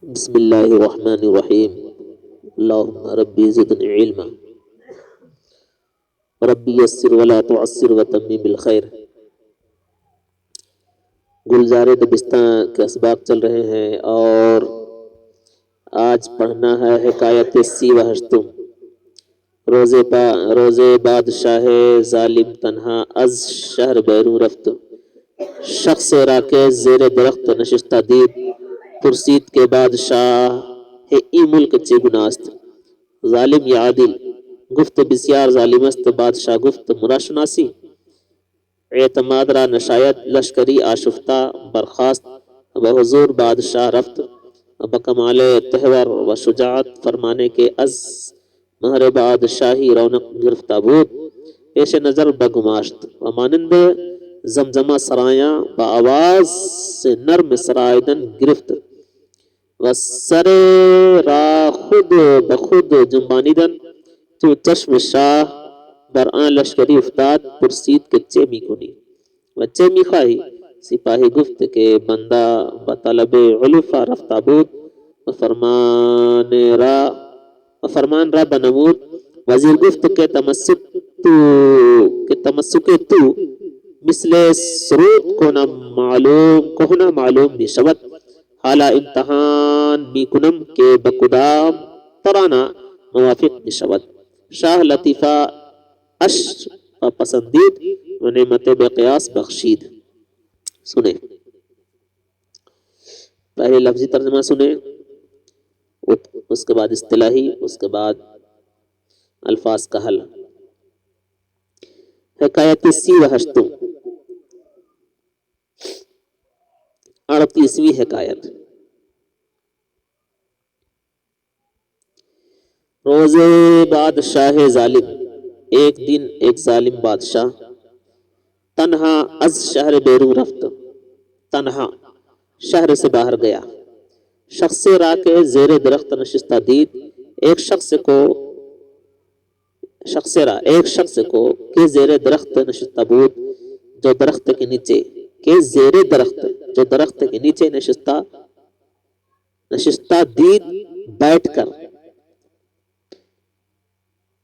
بسم اللہ الرحمن الرحیم اللہم ربی زدنی علما ربی یسر ولا تعسر وتمم بالخیر۔ گلزار دبستاں کے اسباق چل رہے ہیں اور آج پڑھنا ہے حکایت سی و ہشتم۔ روزے بادشاہ ظالم تنہا از شہر بیرون رفت، شخص را کے زیر درخت نشستہ دید، پرسید کے بادشاہ ای ملک چه گناست؟ ظالم یا عادل گفت بسیار ظالم است، بادشاہ گفت مرا شناسی؟ اعتماد را نشایت لشکری آشفتہ برخاست، بحضور بادشاہ رفت، بکمال تہور و شجاعت فرمانے کے از مہر بادشاہی رونق گرفتہ بود، پیش نظر بگماشت و مانند زمزمہ سرایاں با آواز سے نرم سرائدن گرفت و سر را خود بخود جنبانیدن، تو چشم شاہ بر آن لشکری افتاد، پرسید کہ چه می کنی و چه می خواهی؟ سپاہی گفت کہ بندہ بطلب علفا رفتہ بود و فرمان را بنمود۔ وزیر گفت کہ تمسک تو مثل سرود کہنا معلوم می شود، حالا امتحان می کنم کہ بکدام ترانا موافق می شود۔ شاہ لطیفہ اش پسندید و نعمت بے قیاس بخشید۔ سنیں پہلے لفظی ترجمہ سنیں، اس کے بعد اصطلاحی، اس کے بعد الفاظ کا حل۔ حکایت سی و ہشتم، 38ویں حکایت۔ روزے بادشاہ ظالم، ایک دن ایک ظالم بادشاہ تنہا از شہر بیرون رفت، تنہا شہر سے باہر گیا، شخص را کے زیر درخت نشستہ دید، ایک شخص کو کہ زیر درخت نشستہ بود، جو درخت کے نیچے، کہ زیر درخت جو درخت کے نیچے نشستہ دید بیٹھ کر،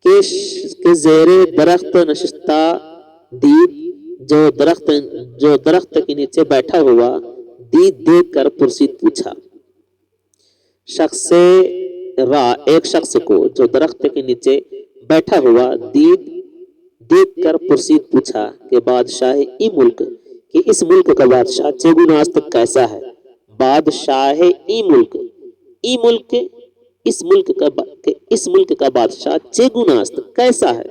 کہ زیر درخت نشستہ دید جو درخت کے نیچے بیٹھا ہوا دید دیکھ کر پرسید پوچھا۔ شخص را ایک شخص کو جو درخت کے نیچے بیٹھا ہوا دید دیکھ کر پرسید پوچھا کہ بادشاہ ای ملک، کہ اس ملک کا بادشاہ چگوناست کیسا ہے؟ بادشاہ ای ملک اس ملک کا بادشاہ چگوناست کیسا ہے؟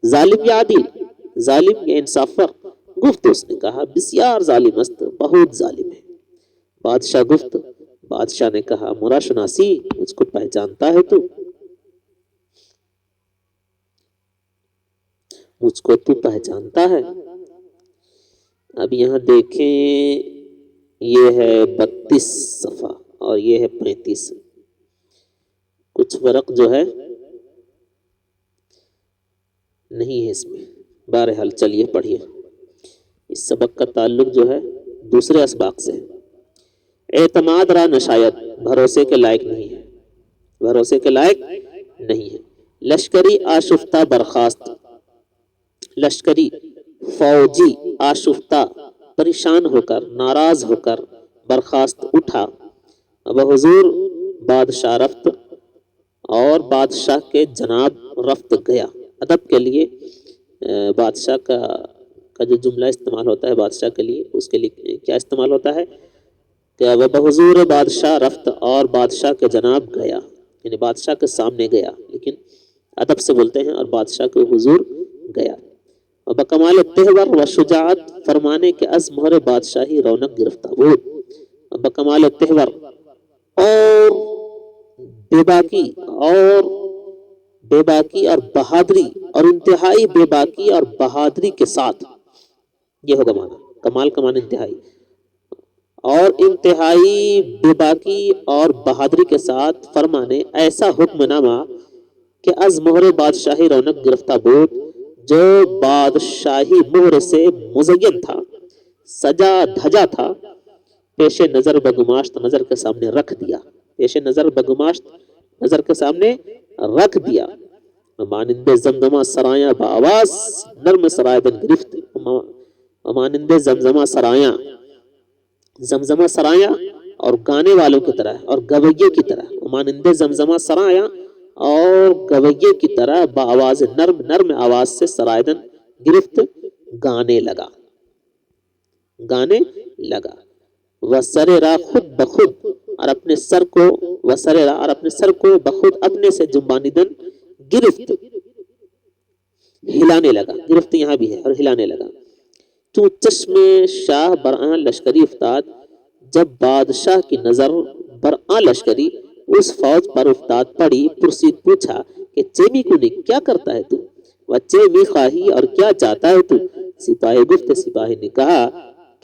ظالم یا عادل، ظالم یا انصافور؟ گفت اس نے کہا بسیار ظالم است، بہت ظالم ہے۔ بادشاہ گفت، بادشاہ نے کہا مرا شناسی؟ مجھ کو پہچانتا ہے تو؟ مجھ کو تو پہچانتا ہے؟ اب یہاں دیکھیں، یہ ہے 32 صفحہ اور یہ ہے 35، کچھ فرق جو ہے نہیں ہے اس میں۔ بہرحال چلیے پڑھیے۔ اس سبق کا تعلق جو ہے دوسرے اسباق سے ہے۔ اعتماد را نشایت، بھروسے کے لائق نہیں ہے، بھروسے کے لائق نہیں ہے۔ لشکری آشفتہ برخاست، لشکری فوجی آشفتہ پریشان ہو کر، ناراض ہو کر برخاست اٹھا، بحضور بادشاہ رفت، اور بادشاہ کے جناب رفت گیا۔ ادب کے لیے بادشاہ کا جو جملہ استعمال ہوتا ہے بادشاہ کے لیے، اس کے لیے کیا استعمال ہوتا ہے کہ وہ بحضور بادشاہ رفت اور بادشاہ کے جناب گیا، یعنی بادشاہ کے سامنے گیا، لیکن ادب سے بولتے ہیں اور بادشاہ کے حضور گیا۔ اور بکمال تہور و شجاعت فرمانے کے از مہر بادشاہی رونق گرفتہ بود، بکمال تہور اور بے باکی اور بہادری، اور انتہائی بے باکی اور بہادری کے ساتھ، یہ ہوگا معنی، کمال کا معنی انتہائی، اور انتہائی بے باکی اور بہادری کے ساتھ فرمانے ایسا حکم نامہ کہ از مہر بادشاہی رونق گرفتہ بود، جو بادشاہی مہر سے مزین تھا، سجا دھجا تھا، پیش نظر بگماشت نظر کے سامنے رکھ دیا، پیش نظر بگماشت نظر کے سامنے رکھ دیا. مانند زمزمہ سرایاں بآواز نرم سرائدن گرفت. مانند زمزمہ سرایاں، زمزمہ سرایاں اور گانے والوں کی طرح اور گویے کی طرح. مانند زمزمہ سرایاں اور گویے کی طرح بآواز نرم، نرم آواز سے سرائدن گرفت گانے لگا، گانے لگا. وسررا خود بخود اور اپنے سر کو، وسررا اور اپنے سر کو بخود اپنے سے جنبانیدن گرفت ہلانے لگا. گرفت یہاں بھی ہے اور ہلانے لگا. تو چشم شاہ برآں لشکری افتاد، جب بادشاہ کی نظر برآں لشکری اس فوج پر افتاد پڑی. پرسید پوچھا کہ چیمی کو نے کیا کرتا ہے تو؟ وہ چیمی خواہی اور کیا چاہتا ہے تو؟ سپاہی گفت، سپاہی نے کہا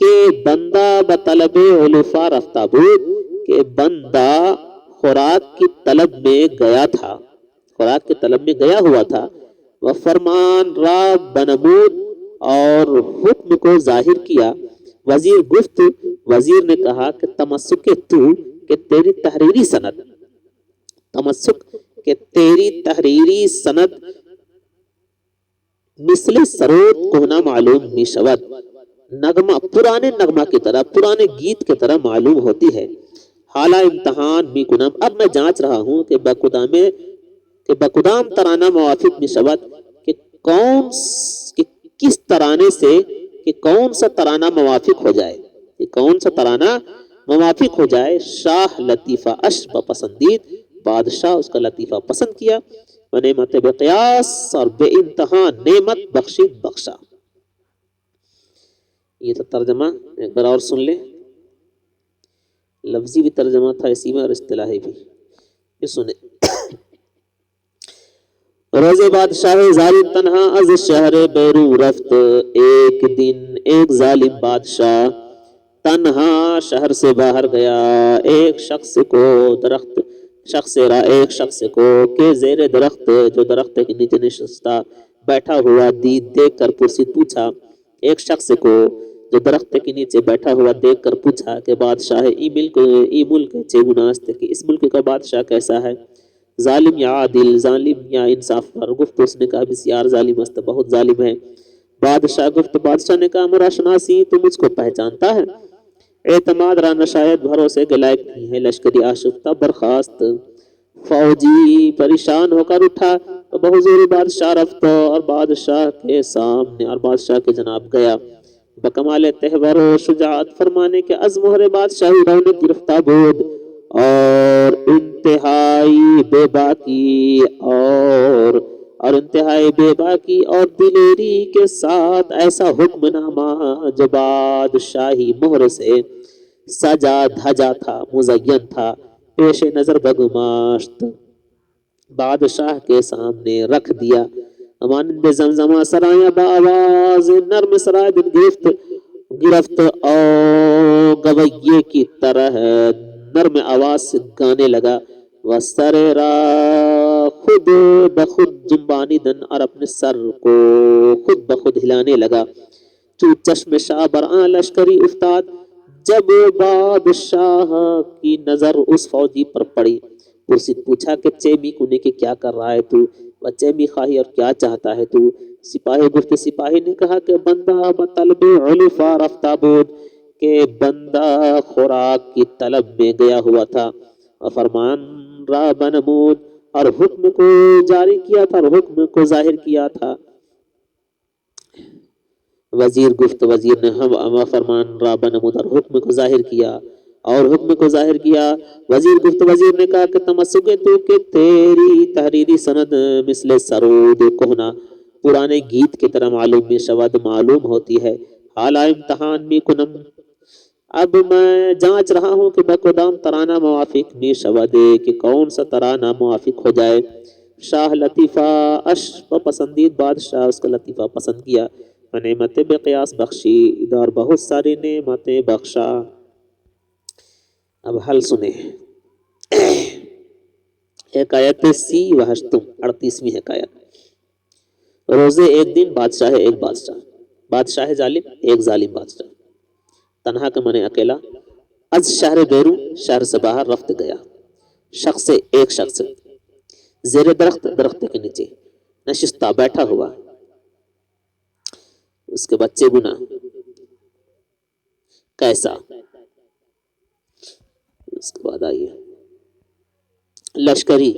کہ بندہ بطلب علفا رفتہ بود، کہ بندہ خوراک کی طلب میں گیا تھا، خوراک کی طلب میں گیا ہوا تھا. وہ فرمان را بنمود اور حکم کو ظاہر کیا. وزیر گفت، وزیر نے کہا کہ تمسک تو، کہ تیری تحریری سند، تمسک کہ تیری تحریری سند مثل سرود کوہنا معلوم می شود، نغمہ پرانے نغمہ کی طرح، پرانے گیت کی طرح معلوم ہوتی ہے. حالہ امتحان می کنم، اب میں جانچ رہا ہوں کہ بقدام ترانہ موافق می شود، کہ کہ کس ترانے سے، کہ کون سا ترانہ موافق ہو جائے، کہ کون سا ترانہ موافق ہو جائے. شاہ لطیفہ اش بپسندید، بادشاہ اس کا لطیفہ پسند کیا. نعمت بقیاس اور بے انتہا نعمت بخشید بخشا. یہ تو ترجمہ ایک بار اور سن لیں. لفظی بھی ترجمہ تھا اسی میں اور اصطلاحی بھی. یہ سنیں. روز بادشاہ ظالم تنہا از شہر بیرو رفت، ایک دن ایک ظالم بادشاہ تنہا شہر سے باہر گیا. ایک شخص کو درخت، شخص را ایک شخص کو کہ زیر درخت، جو درخت کے نیچے نشستہ بیٹھا ہوا دید دیکھ کر پرسید پوچھا. ایک شخص کو جو درخت کے نیچے بیٹھا ہوا دیکھ کر پوچھا کہ بادشاہ ای ملک چیگناست، کہ اس ملک کا بادشاہ کیسا ہے؟ ظالم یا عادل، ظالم یا انصاف پر؟ گفت اس نے کہا بسیار ظالم است، بہت ظالم ہے. بادشاہ گفت، بادشاہ نے کہا مرا شناسی، تو مجھ کو پہچانتا ہے؟ اعتماد را نشاید بھروسے کے لائق نہیں ہے. لشکری آشفتہ برخاست. فوجی پریشان ہو کر اٹھا تو بحضور بادشاہ رفت، اور بادشاہ کے سامنے اور بادشاہ کے جناب گیا. بکمال تہور و شجاعت فرمانے کے از مہر بادشاہی رونق گرفتہ بود، اور انتہائی بے باکی اور انتہائی بے باکی اور دلیری کے ساتھ ایسا حکم نامہ جو بادشاہی مہر سے سجا دھجا تھا، مزین تھا، پیش نظر بگماشت بادشاہ کے سامنے رکھ دیا. مانند زمزمہ سرایاں بآواز نرم سرائدن گرفت اور گویے کی طرح نرم آواز سے گانے لگا. وسررا خود بخود جنبانیدن اور اپنے سر کو خود بخود ہلانے لگا. تو چشم شاہ برآں لشکری افتاد، جب بادشاہ کی نظر اس فوجی پر پڑی. پرسید پوچھا کہ چیمی کونے کے کیا کر رہا ہے تو؟ وہ چیمی خواہی اور کیا چاہتا ہے تو؟ سپاہی گفت، سپاہی نے کہا کہ بندہ بطلب علفا رفتہ بود، کہ بندہ خوراک کی طلب میں گیا ہوا تھا. فرمان را بنمود اور حکم کو جاری کیا تھا اور حکم کو ظاہر کیا تھا. وزیر گفت، وزیر نے ہم فرمان را بنمود اور حکم کو ظاہر کیا اور حکم کو ظاہر کیا. وزیر گفت، وزیر نے کہا کہ تمسک تو، کہ تیری تحریری سند مثل سرود کوہنا پرانے گیت کی طرح معلوم میں شود معلوم ہوتی ہے. حالہ امتحان می کنم، اب میں جانچ رہا ہوں کہ بقدام ترانہ موافق می شود، کہ کون سا ترانہ موافق ہو جائے. شاہ لطیفہ اش پسندید، بادشاہ اس کا لطیفہ پسند کیا. نعمت بقیاس بخشی، ادھر بہت ساری نعمتیں بخشا. اب حل سنیں. حکایت سی وحشتم، 38ویں حکایت. روزے ایک دن بادشاہ ہے ایک بادشاہ، بادشاہ ظالم ایک ظالم بادشاہ، تنہا کا منے اکیلا، از شہر بیرو شہر سے باہر رفت گیا. شخص ایک شخص زیر درخت درخت کے نیچے نشستہ بیٹھا ہوا اس کے بچے گنا کیسا. اس کے بعد آئیے لشکری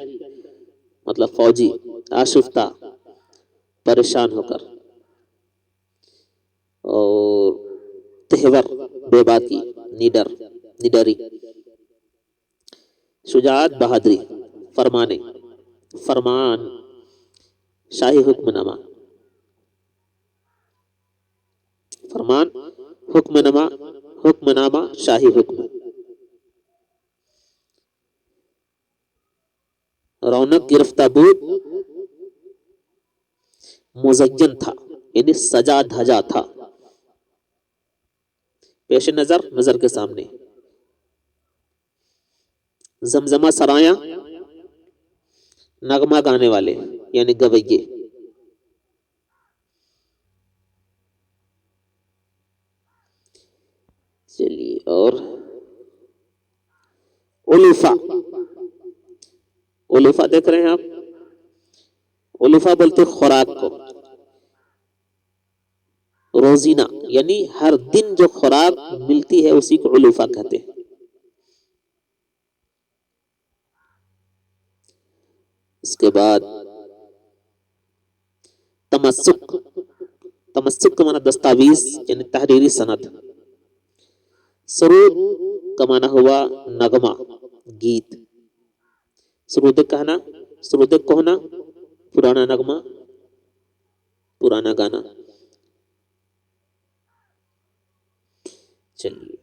مطلب فوجی آشفتہ پریشان ہو کر اور تہور بے باکی نڈری شجاعت بہادری فرمان شاہی حکم نامہ شاہی حکم. رونق گرفتہ بود مزین تھا یعنی سجا دھجا تھا پیش نظر کے سامنے. زمزمہ سرایاں نغمہ گانے والے یعنی گویے. چلیے اور الوفا دیکھ رہے ہیں آپ. الوفا بولتے خوراک کو روزینہ یعنی ہر دن جو خوراک ملتی ہے اسی کو الوفا کہتے ہیں. اس کے بعد تمسک کا معنی دستاویز یعنی تحریری سند. سرود کا معنی ہوا نغمہ گیت. سرود کوہنا پرانا نغمہ پرانا گانا. چلیے